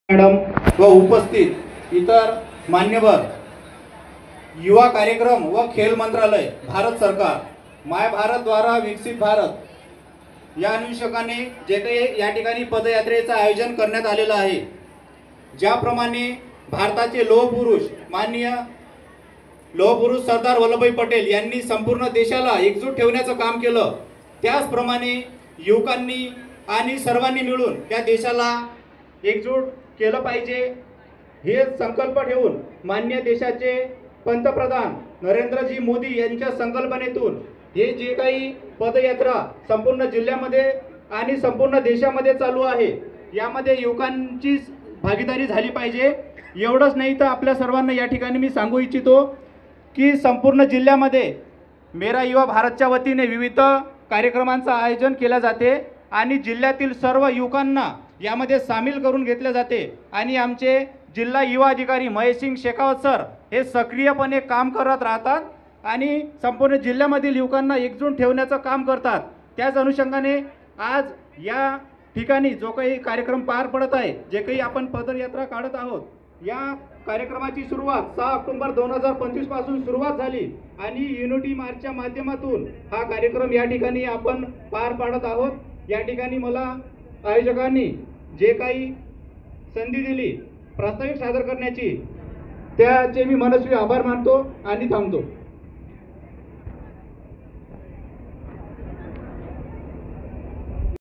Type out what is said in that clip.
Madam व उपस्थित इतर मान्यवर, युवा कार्यक्रम व खेल मंत्रालय, भारत सरकार, माय भारत द्वारा विकसित भारत या अनुषंगाने जे काही या ठिकाणी पदयात्रेचं आयोजन करण्यात आलेलं आहे, ज्याप्रमाणे भारताचे लोहपुरुष माननीय लोहपुरुष सरदार वल्लभभाई पटेल यांनी संपूर्ण देशाला एकजूट ठेवण्याचं काम केलं, त्याचप्रमाणे युवकांनी आणि सर्वांनी मिळून त्या देशाला एकजूट केलं पाहिजे हे संकल्प ठेवून माननीय देशाचे पंतप्रधान नरेंद्रजी मोदी यांच्या संकल्पनेतून हे जे काही पदयात्रा संपूर्ण जिल्ह्यामध्ये आणि संपूर्ण देशामध्ये चालू आहे, यामध्ये युवकांची भागीदारी झाली पाहिजे। एवढंच नाही तर आपल्या सर्वांना या ठिकाणी मी सांगू इच्छितो की संपूर्ण जिल्ह्यामध्ये मेरा युवा भारतच्या वतीने विविध कार्यक्रमांचं आयोजन केले जाते आणि जिल्ह्यातील सर्व युवकांना यामध्ये सामील करून घेतले जाते आणि आमचे जिल्हा युवा अधिकारी महेशसिंग शेखावत सर हे सक्रियपणे काम करत राहतात आणि संपूर्ण जिल्ह्यामधील युवकांना एकजूट ठेवण्याचं काम करतात। त्याच अनुषंगाने आज या ठिकाणी जो काही कार्यक्रम पार पडत आहे, जे काही आपण पदयात्रा काढत आहोत, या कार्यक्रमाची सुरुवात 6 ऑक्टोबर 2025 पासून सुरुवात झाली आणि युनिटी मार्चच्या माध्यमातून हा कार्यक्रम या ठिकाणी आपण पार पाडत आहोत। या ठिकाणी मला आयोजकांनी जे काही संधी दिली प्रास्ताविक सादर करण्याची, त्याचे मी मनस्वी आभार मानतो आणि थांबतो।